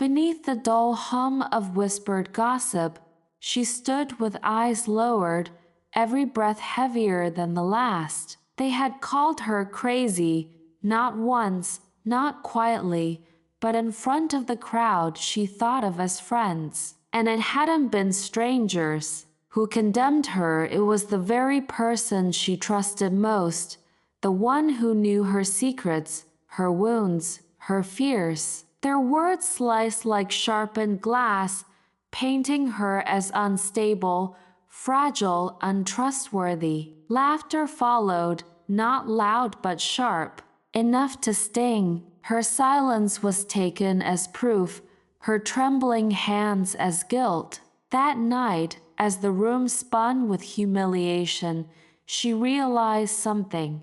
Beneath the dull hum of whispered gossip, she stood with eyes lowered, every breath heavier than the last. They had called her crazy, not once, not quietly, but in front of the crowd she thought of as friends. And it hadn't been strangers who condemned her, it was the very person she trusted most, the one who knew her secrets, her wounds, her fears. Their words sliced like sharpened glass, painting her as unstable, fragile, untrustworthy. Laughter followed, not loud but sharp, enough to sting. Her silence was taken as proof, her trembling hands as guilt. That night, as the room spun with humiliation, she realized something.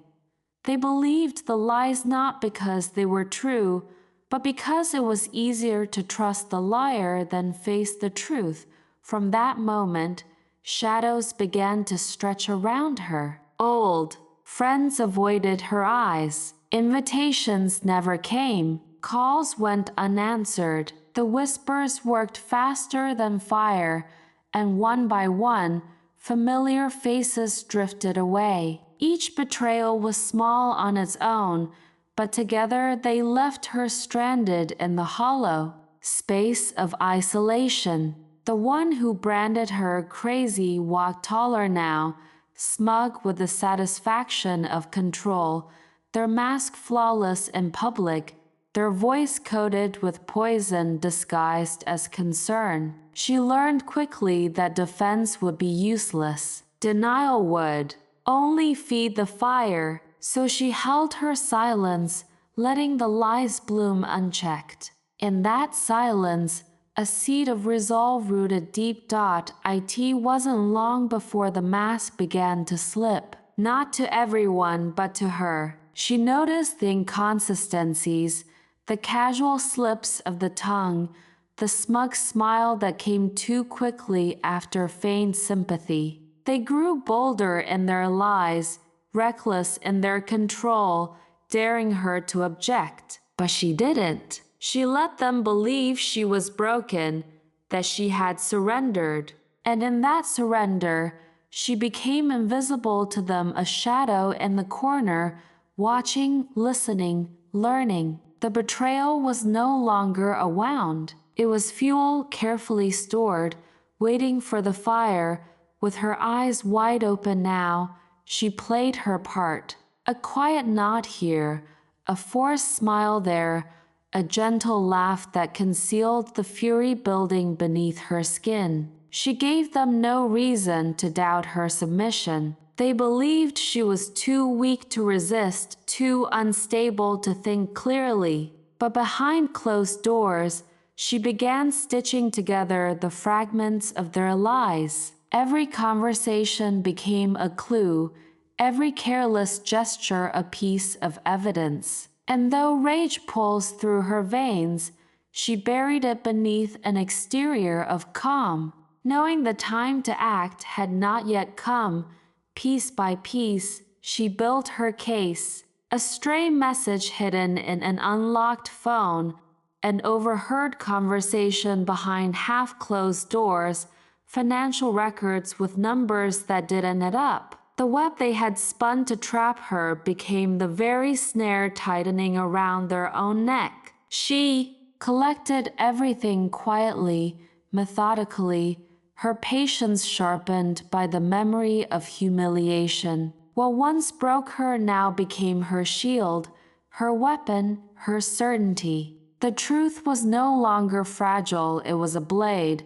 They believed the lies not because they were true, but because it was easier to trust the liar than face the truth. From that moment, shadows began to stretch around her. Old friends avoided her eyes. Invitations never came. Calls went unanswered. The whispers worked faster than fire, and one by one, familiar faces drifted away. Each betrayal was small on its own, but together they left her stranded in the hollow space of isolation. The one who branded her crazy walked taller now, smug with the satisfaction of control, their mask flawless in public, their voice coated with poison disguised as concern. She learned quickly that defense would be useless. Denial would only feed the fire, so she held her silence, letting the lies bloom unchecked. In that silence, a seed of resolve rooted deep. It wasn't long before the mask began to slip. Not to everyone, but to her. She noticed the inconsistencies, the casual slips of the tongue, the smug smile that came too quickly after feigned sympathy. They grew bolder in their lies, reckless in their control, daring her to object. But she didn't. She let them believe she was broken, that she had surrendered. And in that surrender, she became invisible to them, a shadow in the corner, watching, listening, learning. The betrayal was no longer a wound. It was fuel carefully stored, waiting for the fire. With her eyes wide open now, she played her part. A quiet nod here, a forced smile there, a gentle laugh that concealed the fury building beneath her skin. She gave them no reason to doubt her submission. They believed she was too weak to resist, too unstable to think clearly. But behind closed doors, she began stitching together the fragments of their lies. Every conversation became a clue, every careless gesture a piece of evidence. And though rage pulsed through her veins, she buried it beneath an exterior of calm. Knowing the time to act had not yet come, piece by piece, she built her case. A stray message hidden in an unlocked phone, an overheard conversation behind half-closed doors, financial records with numbers that didn't add up. The web they had spun to trap her became the very snare tightening around their own neck. She collected everything quietly, methodically, her patience sharpened by the memory of humiliation. What once broke her now became her shield, her weapon, her certainty. The truth was no longer fragile, it was a blade,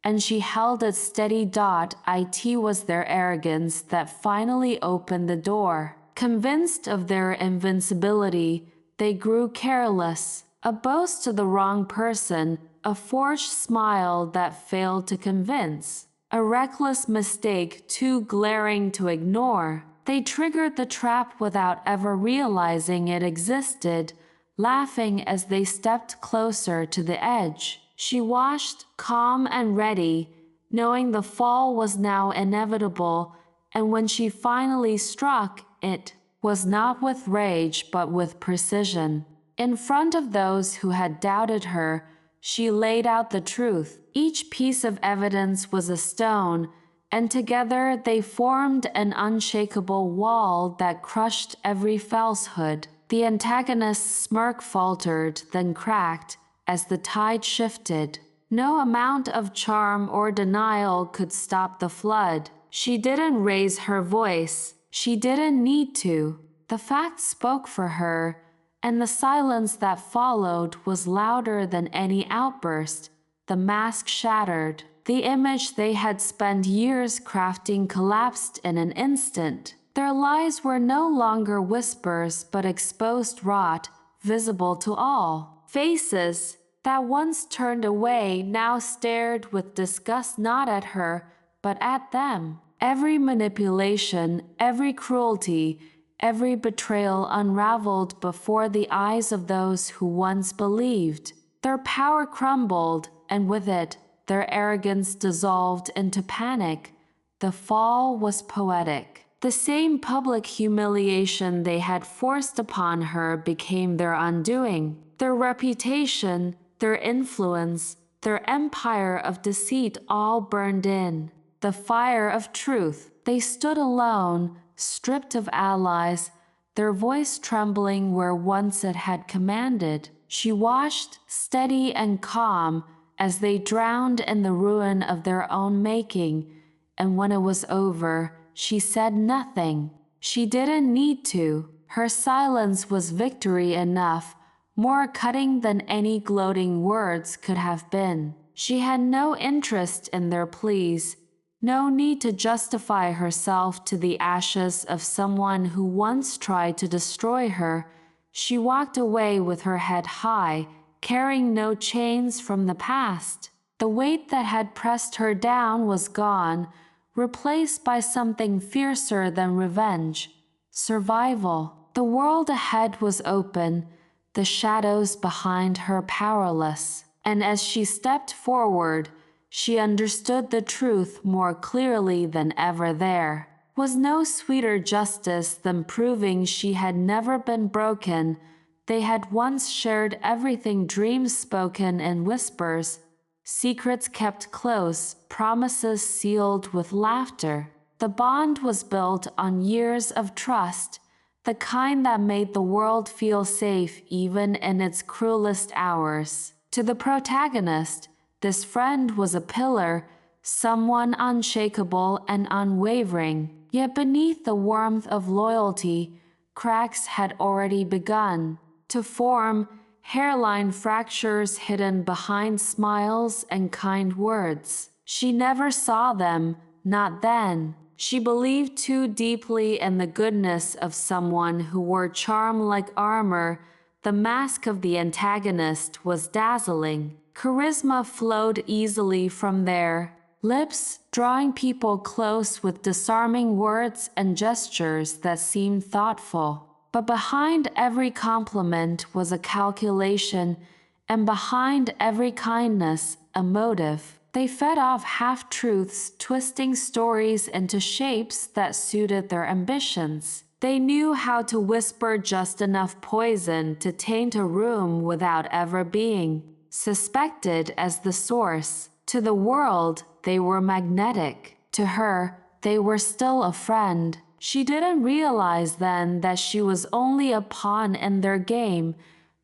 and she held it steady. It was their arrogance that finally opened the door. Convinced of their invincibility, they grew careless, a boast to the wrong person, a forged smile that failed to convince, a reckless mistake too glaring to ignore. They triggered the trap without ever realizing it existed, laughing as they stepped closer to the edge. She watched, calm and ready, knowing the fall was now inevitable, and when she finally struck, it was not with rage but with precision. In front of those who had doubted her, She laid out the truth. Each piece of evidence was a stone, and together they formed an unshakable wall that crushed every falsehood. The antagonist's smirk faltered, then cracked, as the tide shifted. No amount of charm or denial could stop the flood. She didn't raise her voice. She didn't need to. The facts spoke for her, and the silence that followed was louder than any outburst. The mask shattered. The image they had spent years crafting collapsed in an instant. Their lies were no longer whispers but exposed rot, visible to all. Faces that once turned away now stared with disgust not at her, but at them. Every manipulation, every cruelty, every betrayal unraveled before the eyes of those who once believed. Their power crumbled, and with it, their arrogance dissolved into panic. The fall was poetic. The same public humiliation they had forced upon her became their undoing. Their reputation, their influence, their empire of deceit all burned in the fire of truth. They stood alone, stripped of allies, their voice trembling where once it had commanded. She watched, steady and calm, as they drowned in the ruin of their own making, and when it was over, she said nothing. She didn't need to. Her silence was victory enough, more cutting than any gloating words could have been. She had no interest in their pleas, no need to justify herself to the ashes of someone who once tried to destroy her. She walked away with her head high, carrying no chains from the past. The weight that had pressed her down was gone, replaced by something fiercer than revenge, survival. The world ahead was open, the shadows behind her powerless. And as she stepped forward, she understood the truth more clearly than ever. There was no sweeter justice than proving she had never been broken. They had once shared everything, dreams spoken in whispers, secrets kept close, promises sealed with laughter. The bond was built on years of trust, the kind that made the world feel safe even in its cruelest hours. To the protagonist, this friend was a pillar, someone unshakable and unwavering. Yet beneath the warmth of loyalty, cracks had already begun to form, hairline fractures hidden behind smiles and kind words. She never saw them, not then. She believed too deeply in the goodness of someone who wore charm like armor. The mask of the antagonist was dazzling. Charisma flowed easily from their lips, drawing people close with disarming words and gestures that seemed thoughtful. But behind every compliment was a calculation, and behind every kindness, a motive. They fed off half-truths, twisting stories into shapes that suited their ambitions. They knew how to whisper just enough poison to taint a room without ever being suspected as the source. To the world, they were magnetic. To her, they were still a friend. She didn't realize then that she was only a pawn in their game,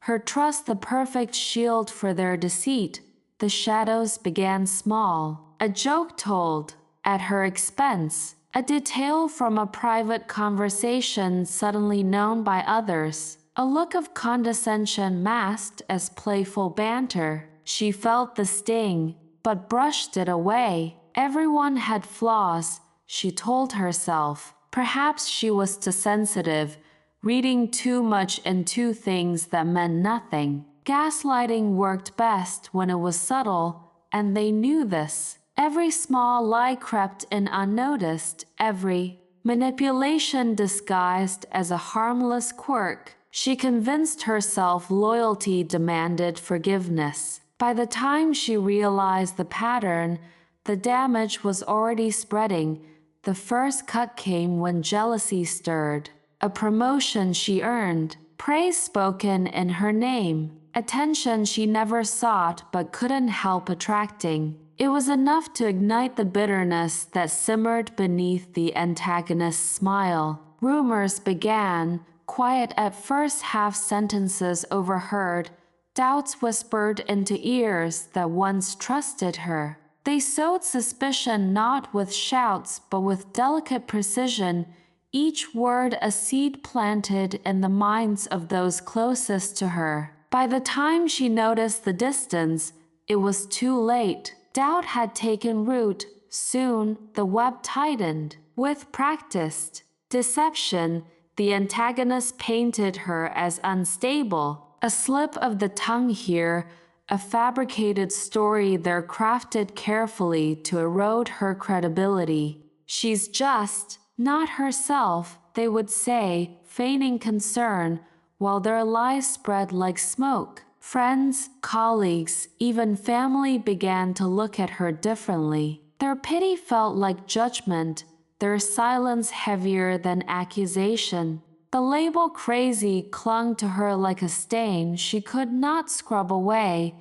her trust the perfect shield for their deceit. The shadows began small. A joke told at her expense, a detail from a private conversation suddenly known by others. A look of condescension masked as playful banter. She felt the sting, but brushed it away. Everyone had flaws, she told herself. Perhaps she was too sensitive, reading too much into things that meant nothing. Gaslighting worked best when it was subtle, and they knew this. Every small lie crept in unnoticed, every manipulation disguised as a harmless quirk. She convinced herself loyalty demanded forgiveness. By the time she realized the pattern, the damage was already spreading. The first cut came when jealousy stirred. A promotion she earned, praise spoken in her name, attention she never sought but couldn't help attracting. It was enough to ignite the bitterness that simmered beneath the antagonist's smile. Rumors began, quiet at first, half-sentences overheard, doubts whispered into ears that once trusted her. They sowed suspicion not with shouts but with delicate precision, each word a seed planted in the minds of those closest to her. By the time she noticed the distance, it was too late. Doubt had taken root. Soon, the web tightened. With practiced deception, the antagonist painted her as unstable. A slip of the tongue here, a fabricated story there crafted carefully to erode her credibility. She's just not herself, they would say, feigning concern, while their lies spread like smoke. Friends, colleagues, even family began to look at her differently. Their pity felt like judgment, their silence heavier than accusation. The label crazy clung to her like a stain she could not scrub away,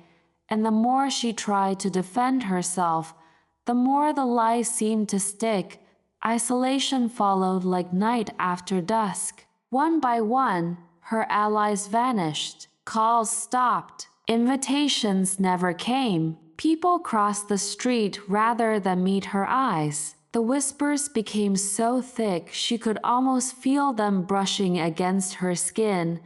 and the more she tried to defend herself, the more the lie seemed to stick. Isolation followed like night after dusk. One by one, her allies vanished. Calls stopped. Invitations never came. People crossed the street rather than meet her eyes. The whispers became so thick she could almost feel them brushing against her skin,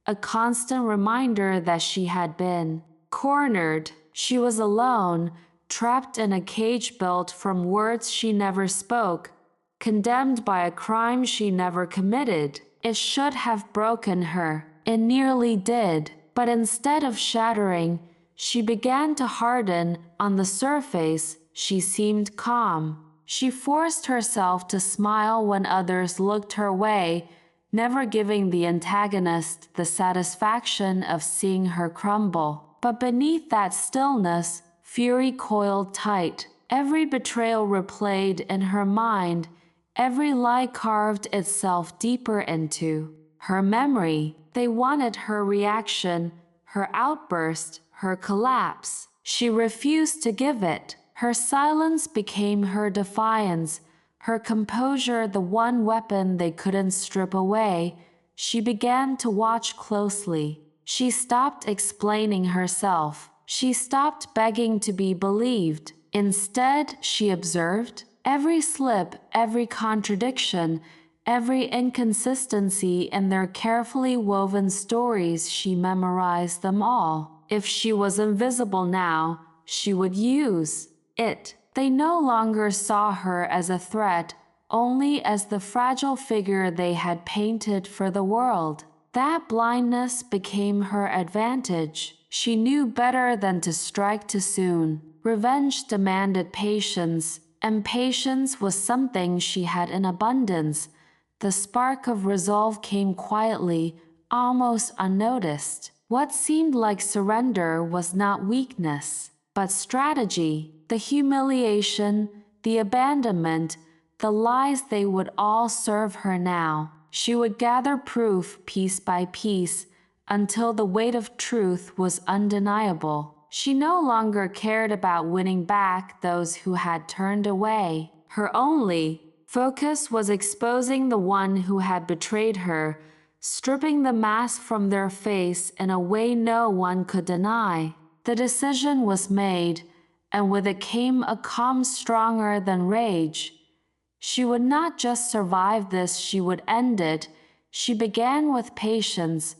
a constant reminder that she had been cornered. She was alone, trapped in a cage built from words she never spoke, condemned by a crime she never committed. It should have broken her. It nearly did. But instead of shattering, she began to harden. On the surface, she seemed calm. She forced herself to smile when others looked her way, never giving the antagonist the satisfaction of seeing her crumble. But beneath that stillness, fury coiled tight. Every betrayal replayed in her mind, every lie carved itself deeper into her memory. They wanted her reaction, her outburst, her collapse. She refused to give it. Her silence became her defiance, her composure the one weapon they couldn't strip away. She began to watch closely. She stopped explaining herself. She stopped begging to be believed. Instead, she observed every slip, every contradiction, every inconsistency in their carefully woven stories. She memorized them all. If she was invisible now, she would use it. They no longer saw her as a threat, only as the fragile figure they had painted for the world. That blindness became her advantage. She knew better than to strike too soon. Revenge demanded patience, and patience was something she had in abundance. The spark of resolve came quietly, almost unnoticed. What seemed like surrender was not weakness, but strategy. The humiliation, the abandonment, the lies, they would all serve her now. She would gather proof piece by piece until the weight of truth was undeniable. She no longer cared about winning back those who had turned away. Her only focus was exposing the one who had betrayed her, stripping the mask from their face in a way no one could deny. The decision was made, and with it came a calm stronger than rage. She would not just survive this, she would end it. She began with patience,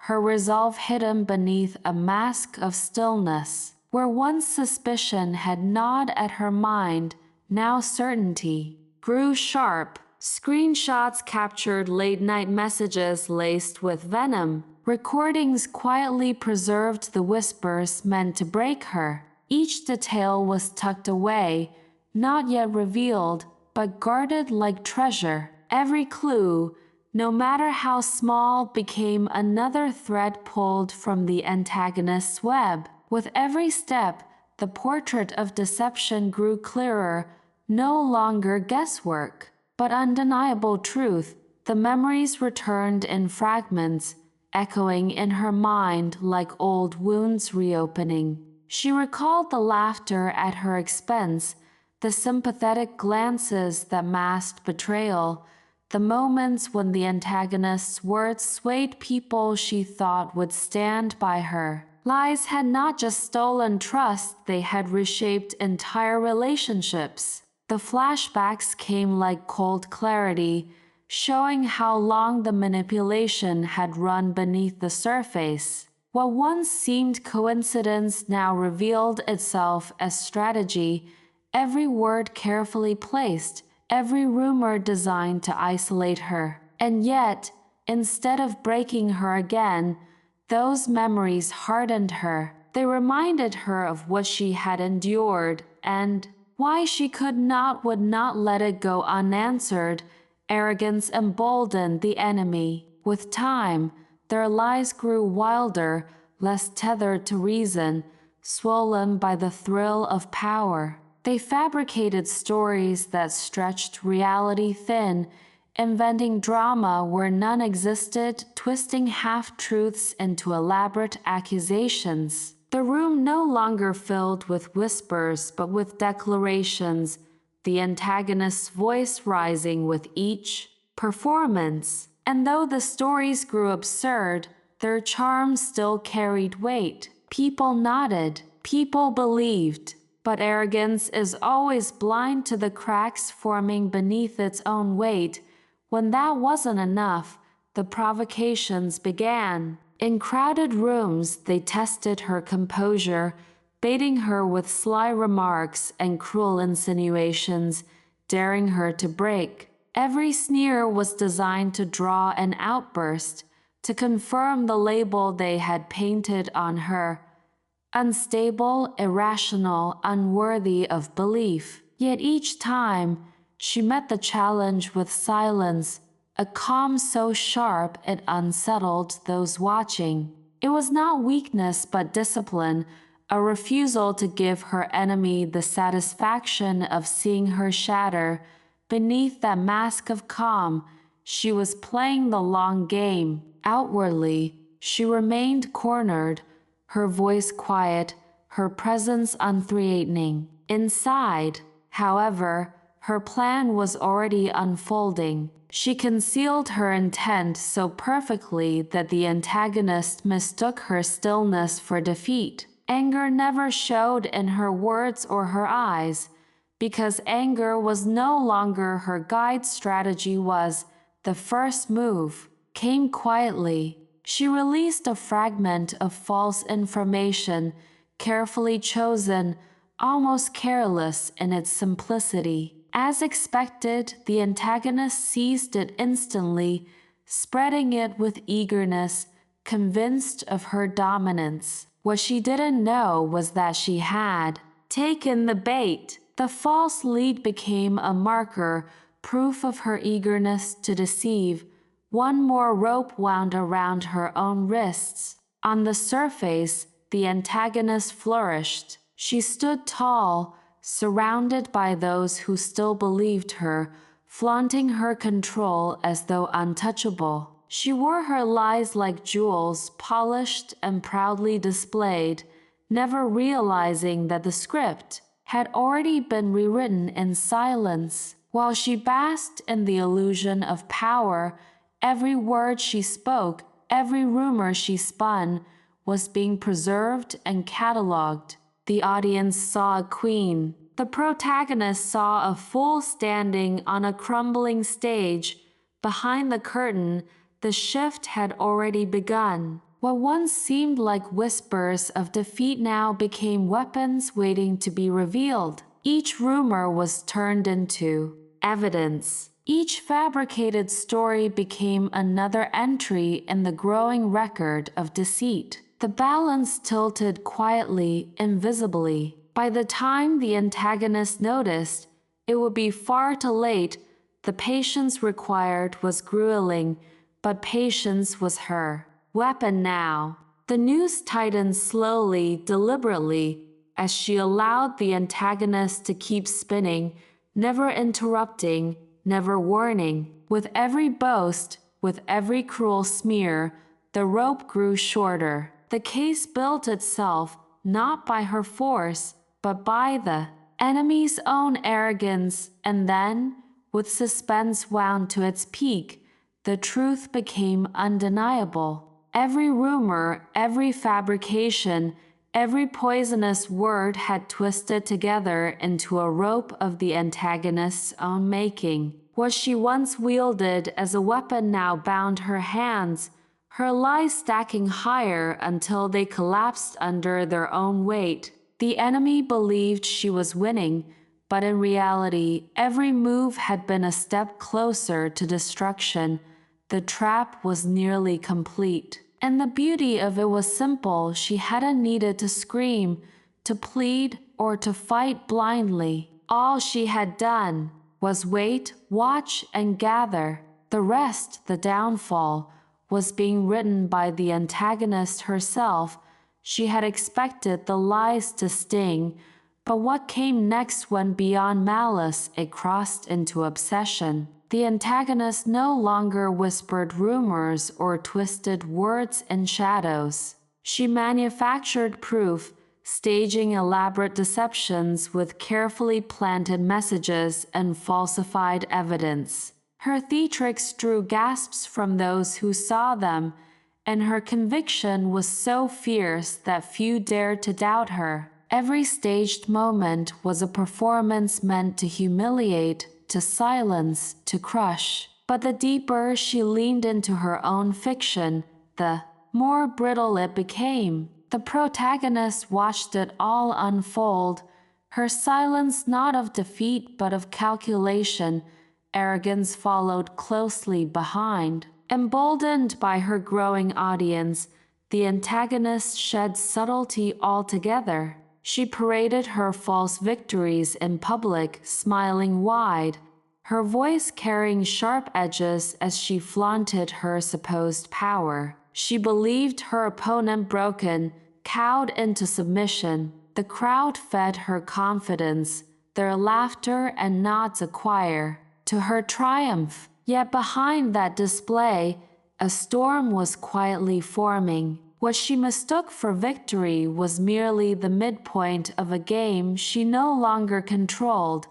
her resolve hidden beneath a mask of stillness. Where once suspicion had gnawed at her mind, now certainty grew sharp. Screenshots captured late-night messages laced with venom. Recordings quietly preserved the whispers meant to break her. Each detail was tucked away, not yet revealed, but guarded like treasure. Every clue, no matter how small, became another thread pulled from the antagonist's web. With every step, the portrait of deception grew clearer, no longer guesswork, but undeniable truth. The memories returned in fragments, echoing in her mind like old wounds reopening. She recalled the laughter at her expense, the sympathetic glances that masked betrayal, the moments when the antagonist's words swayed people she thought would stand by her. Lies had not just stolen trust, they had reshaped entire relationships. The flashbacks came like cold clarity, showing how long the manipulation had run beneath the surface. What once seemed coincidence now revealed itself as strategy, every word carefully placed, every rumor designed to isolate her. And yet, instead of breaking her again, those memories hardened her. They reminded her of what she had endured and why she would not let it go unanswered. Arrogance emboldened the enemy. With time, their lies grew wilder, less tethered to reason, swollen by the thrill of power. They fabricated stories that stretched reality thin, inventing drama where none existed, twisting half-truths into elaborate accusations. The room no longer filled with whispers but with declarations, the antagonist's voice rising with each performance. And though the stories grew absurd, their charm still carried weight. People nodded, people believed. But arrogance is always blind to the cracks forming beneath its own weight. When that wasn't enough, the provocations began. In crowded rooms, they tested her composure, baiting her with sly remarks and cruel insinuations, daring her to break. Every sneer was designed to draw an outburst, to confirm the label they had painted on her. Unstable, irrational, unworthy of belief. Yet each time, she met the challenge with silence, a calm so sharp it unsettled those watching. It was not weakness but discipline, a refusal to give her enemy the satisfaction of seeing her shatter. Beneath that mask of calm, she was playing the long game. Outwardly, she remained cornered, her voice quiet, her presence unthreatening. Inside, however, her plan was already unfolding. She concealed her intent so perfectly that the antagonist mistook her stillness for defeat. Anger never showed in her words or her eyes, because anger was no longer her guide. Strategy was the first move, came quietly. She released a fragment of false information, carefully chosen, almost careless in its simplicity. As expected, the antagonist seized it instantly, spreading it with eagerness, convinced of her dominance. What she didn't know was that she had taken the bait. The false lead became a marker, proof of her eagerness to deceive. One more rope wound around her own wrists. On the surface, the antagonist flourished. She stood tall, surrounded by those who still believed her, flaunting her control as though untouchable. She wore her lies like jewels, polished and proudly displayed, never realizing that the script had already been rewritten in silence. While she basked in the illusion of power, every word she spoke, every rumor she spun, was being preserved and catalogued. The audience saw a queen. The protagonist saw a fool standing on a crumbling stage. Behind the curtain, the shift had already begun. What once seemed like whispers of defeat now became weapons waiting to be revealed. Each rumor was turned into evidence. Each fabricated story became another entry in the growing record of deceit. The balance tilted quietly, invisibly. By the time the antagonist noticed, it would be far too late. The patience required was grueling, but patience was her weapon now. The noose tightened slowly, deliberately, as she allowed the antagonist to keep spinning, never interrupting, never warning. With every boast, with every cruel smear, the rope grew shorter. The case built itself, not by her force, but by the enemy's own arrogance, and then, with suspense wound to its peak, the truth became undeniable. Every rumor, every fabrication, every poisonous word had twisted together into a rope of the antagonist's own making. What she once wielded as a weapon now bound her hands, her lies stacking higher until they collapsed under their own weight. The enemy believed she was winning, but in reality, every move had been a step closer to destruction. The trap was nearly complete. And the beauty of it was simple. She hadn't needed to scream, to plead, or to fight blindly. All she had done was wait, watch, and gather. The rest, the downfall, was being written by the antagonist herself. She had expected the lies to sting, but what came next went beyond malice. It crossed into obsession. The antagonist no longer whispered rumors or twisted words in shadows. She manufactured proof, staging elaborate deceptions with carefully planted messages and falsified evidence. Her theatrics drew gasps from those who saw them, and her conviction was so fierce that few dared to doubt her. Every staged moment was a performance meant to humiliate, to silence, to crush. But the deeper she leaned into her own fiction, the more brittle it became. The protagonist watched it all unfold, her silence not of defeat but of calculation. Arrogance followed closely behind. Emboldened by her growing audience, the antagonist shed subtlety altogether. She paraded her false victories in public, smiling wide, her voice carrying sharp edges as she flaunted her supposed power. She believed her opponent broken, cowed into submission. The crowd fed her confidence, their laughter and nods a choir to her triumph. Yet behind that display, a storm was quietly forming. What she mistook for victory was merely the midpoint of a game she no longer controlled.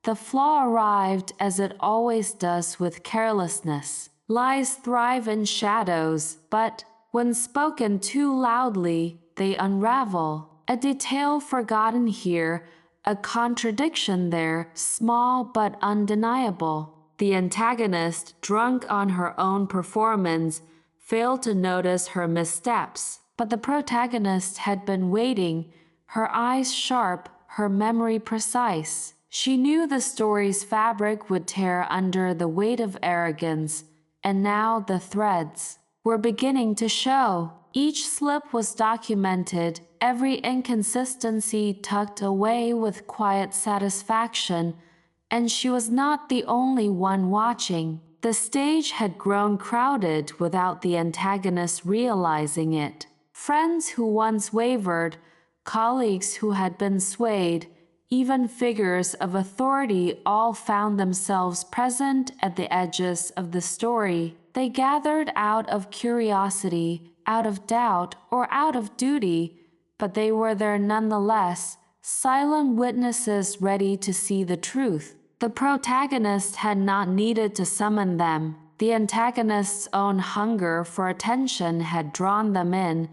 The flaw arrived as it always does with carelessness. Lies thrive in shadows, but when spoken too loudly, they unravel. A detail forgotten here, a contradiction there, small but undeniable. The antagonist, drunk on her own performance, failed to notice her missteps. But the protagonist had been waiting, her eyes sharp, her memory precise. She knew the story's fabric would tear under the weight of arrogance, and now the threads were beginning to show. Each slip was documented, every inconsistency tucked away with quiet satisfaction, and she was not the only one watching. The stage had grown crowded without the antagonist realizing it. Friends who once wavered, colleagues who had been swayed, even figures of authority all found themselves present at the edges of the story. They gathered out of curiosity, out of doubt, or out of duty, but they were there nonetheless, silent witnesses ready to see the truth. The protagonist had not needed to summon them. The antagonist's own hunger for attention had drawn them in.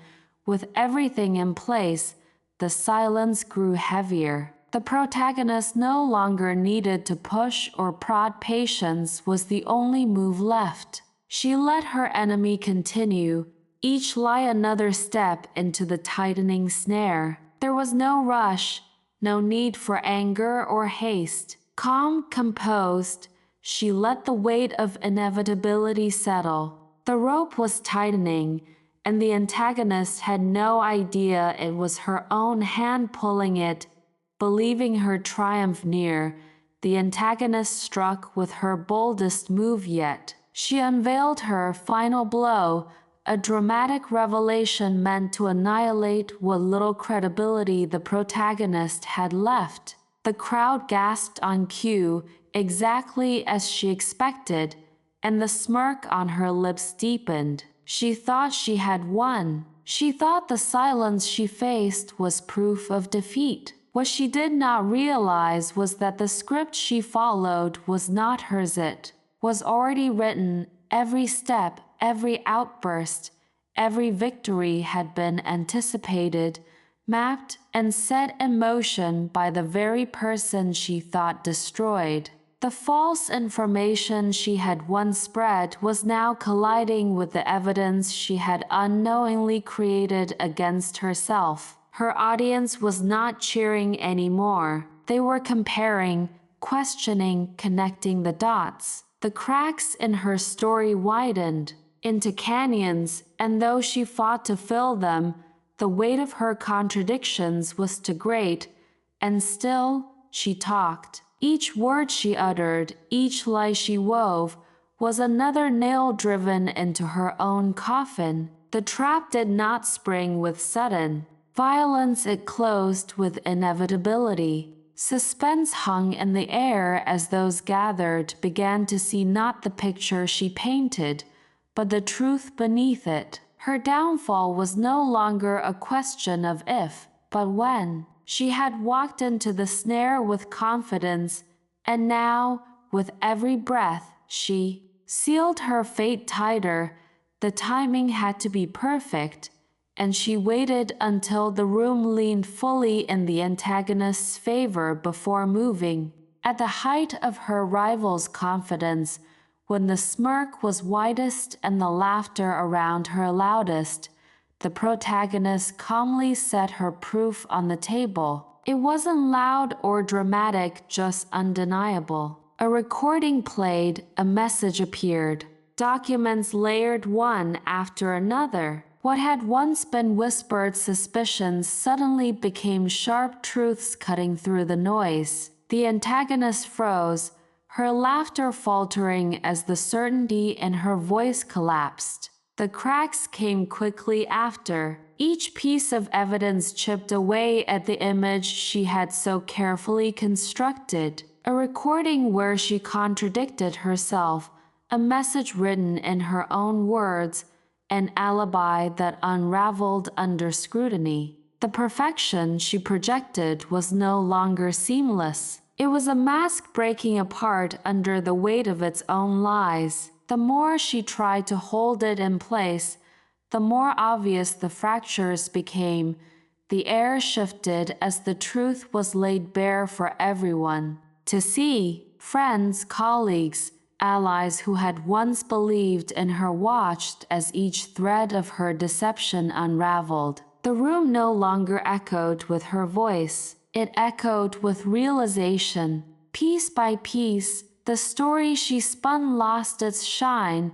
With everything in place, the silence grew heavier. The protagonist no longer needed to push or prod. Patience was the only move left. She let her enemy continue, each lie another step into the tightening snare. There was no rush, no need for anger or haste. Calm, composed, she let the weight of inevitability settle. The rope was tightening, and the antagonist had no idea it was her own hand pulling it. Believing her triumph near, the antagonist struck with her boldest move yet. She unveiled her final blow, a dramatic revelation meant to annihilate what little credibility the protagonist had left. The crowd gasped on cue, exactly as she expected, and the smirk on her lips deepened. She thought she had won. She thought the silence she faced was proof of defeat. What she did not realize was that the script she followed was not hers. It was already written. Every step, every outburst, every victory had been anticipated, mapped, and set in motion by the very person she thought destroyed. The false information she had once spread was now colliding with the evidence she had unknowingly created against herself. Her audience was not cheering anymore. They were comparing, questioning, connecting the dots. The cracks in her story widened into canyons, and though she fought to fill them, the weight of her contradictions was too great, and still she talked. Each word she uttered, each lie she wove, was another nail driven into her own coffin. The trap did not spring with sudden violence, it closed with inevitability. Suspense hung in the air as those gathered began to see not the picture she painted, but the truth beneath it. Her downfall was no longer a question of if, but when. She had walked into the snare with confidence, and now, with every breath, she sealed her fate tighter. The timing had to be perfect, and she waited until the room leaned fully in the antagonist's favor before moving. At the height of her rival's confidence, when the smirk was widest and the laughter around her loudest, the protagonist calmly set her proof on the table. It wasn't loud or dramatic, just undeniable. A recording played, a message appeared, documents layered one after another. What had once been whispered suspicions suddenly became sharp truths cutting through the noise. The antagonist froze, her laughter faltering as the certainty in her voice collapsed. The cracks came quickly after. Each piece of evidence chipped away at the image she had so carefully constructed. A recording where she contradicted herself, a message written in her own words, an alibi that unraveled under scrutiny. The perfection she projected was no longer seamless. It was a mask breaking apart under the weight of its own lies. The more she tried to hold it in place, the more obvious the fractures became. The air shifted as the truth was laid bare for everyone to see. Friends, colleagues, allies who had once believed in her watched as each thread of her deception unraveled. The room no longer echoed with her voice. It echoed with realization. Piece by piece, the story she spun lost its shine,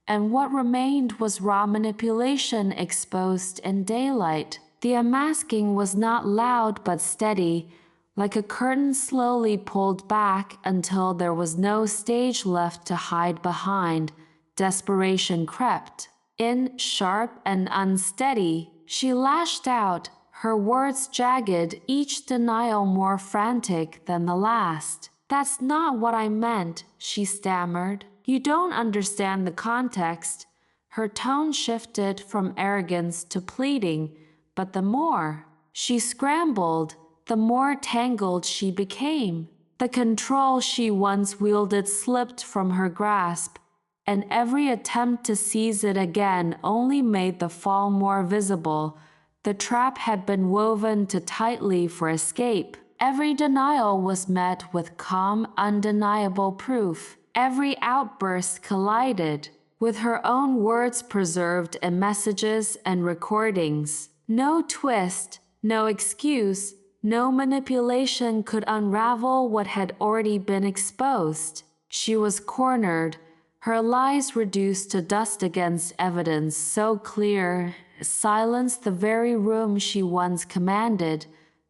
and what remained was raw manipulation exposed in daylight. The unmasking was not loud but steady, like a curtain slowly pulled back until there was no stage left to hide behind. Desperation crept in, sharp and unsteady. She lashed out, her words jagged, each denial more frantic than the last. "That's not what I meant," she stammered. "You don't understand the context." Her tone shifted from arrogance to pleading, but the more she scrambled, the more tangled she became. The control she once wielded slipped from her grasp, and every attempt to seize it again only made the fall more visible. The trap had been woven too tightly for escape. Every denial was met with calm, undeniable proof. Every outburst collided with her own words preserved in messages and recordings. No twist, no excuse, no manipulation could unravel what had already been exposed. She was cornered, her lies reduced to dust against evidence so clear, silenced the very room she once commanded.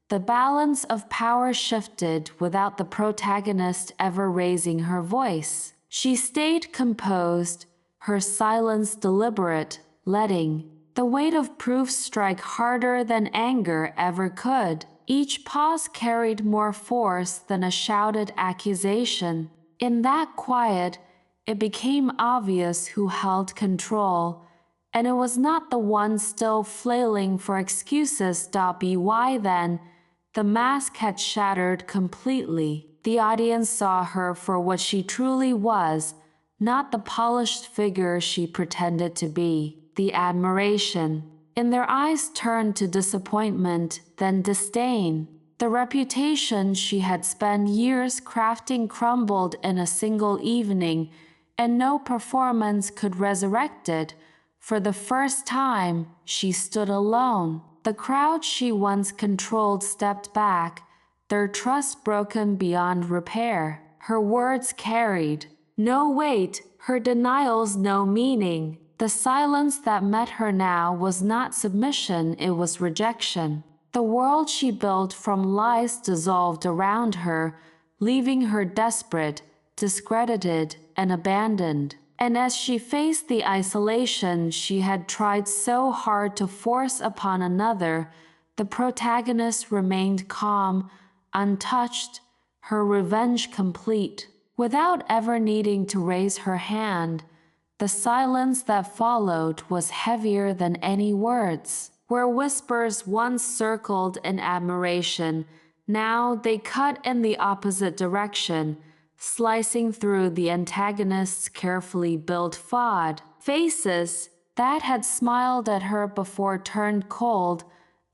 The balance of power shifted without the protagonist ever raising her voice. She stayed composed, her silence deliberate, letting the weight of proof strike harder than anger ever could. Each pause carried more force than a shouted accusation. In that quiet, it became obvious who held control, and it was not the one still flailing for excuses. By then, the mask had shattered completely. The audience saw her for what she truly was, not the polished figure she pretended to be. The admiration in their eyes turned to disappointment, then disdain. The reputation she had spent years crafting crumbled in a single evening, and no performance could resurrect it. For the first time, she stood alone. The crowd she once controlled stepped back, their trust broken beyond repair. Her words carried no weight, her denials no meaning. The silence that met her now was not submission, it was rejection. The world she built from lies dissolved around her, leaving her desperate, discredited, and abandoned. And as she faced the isolation she had tried so hard to force upon another, the protagonist remained calm, untouched, her revenge complete. Without ever needing to raise her hand, the silence that followed was heavier than any words. Where whispers once circled in admiration, now they cut in the opposite direction, slicing through the antagonist's carefully built facade. Faces that had smiled at her before turned cold,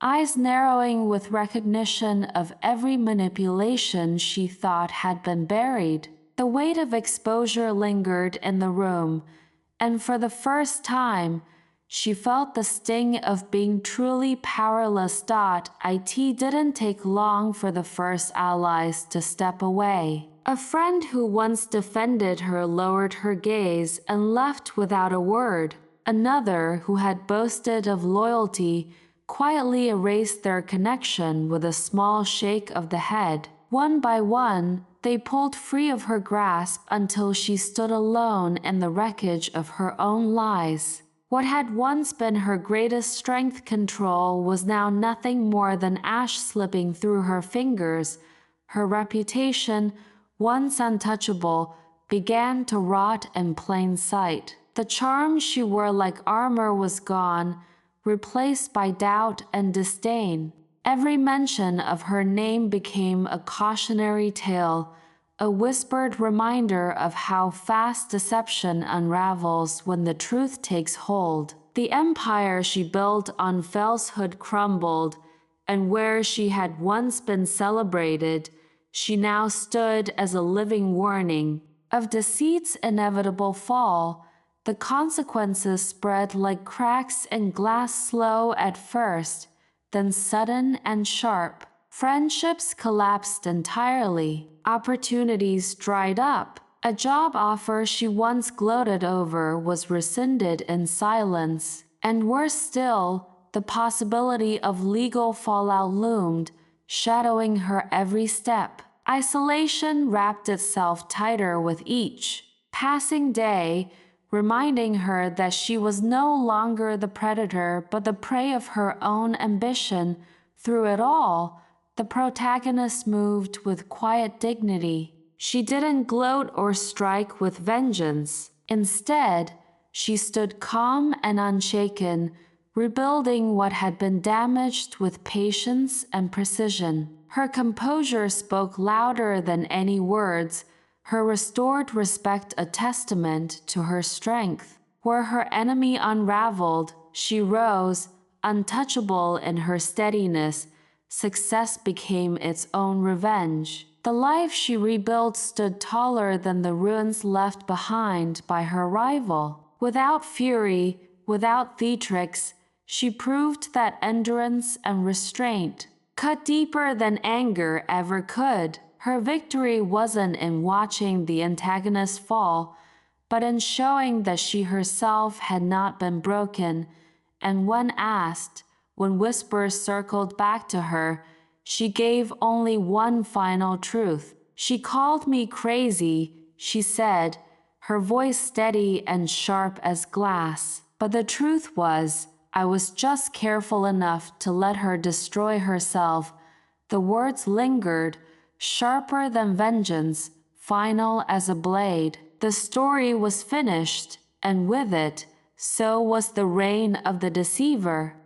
eyes narrowing with recognition of every manipulation she thought had been buried. The weight of exposure lingered in the room, and for the first time, she felt the sting of being truly powerless. It didn't take long for the first allies to step away. A friend who once defended her lowered her gaze and left without a word. Another, who had boasted of loyalty, quietly erased their connection with a small shake of the head. One by one, they pulled free of her grasp until she stood alone in the wreckage of her own lies. What had once been her greatest strength, control, was now nothing more than ash slipping through her fingers. Her reputation, once untouchable, began to rot in plain sight. The charm she wore like armor was gone, replaced by doubt and disdain. Every mention of her name became a cautionary tale, a whispered reminder of how fast deception unravels when the truth takes hold. The empire she built on falsehood crumbled, and where she had once been celebrated, she now stood as a living warning of deceit's inevitable fall. The consequences spread like cracks in glass, slow at first, then sudden and sharp. Friendships collapsed entirely. Opportunities dried up. A job offer she once gloated over was rescinded in silence. And worse still, the possibility of legal fallout loomed, shadowing her every step. Isolation wrapped itself tighter with each passing day, reminding her that she was no longer the predator but the prey of her own ambition. Through it all, the protagonist moved with quiet dignity. She didn't gloat or strike with vengeance. Instead, she stood calm and unshaken, rebuilding what had been damaged with patience and precision. Her composure spoke louder than any words, her restored respect a testament to her strength. Where her enemy unraveled, she rose, untouchable in her steadiness. Success became its own revenge. The life she rebuilt stood taller than the ruins left behind by her rival. Without fury, without theatrics, she proved that endurance and restraint cut deeper than anger ever could. Her victory wasn't in watching the antagonist fall, but in showing that she herself had not been broken. And when asked, when whispers circled back to her, she gave only one final truth. "She called me crazy," she said, her voice steady and sharp as glass. But the truth was, "I was just careful enough to let her destroy herself." The words lingered, sharper than vengeance, final as a blade. The story was finished, and with it, So was the reign of the deceiver.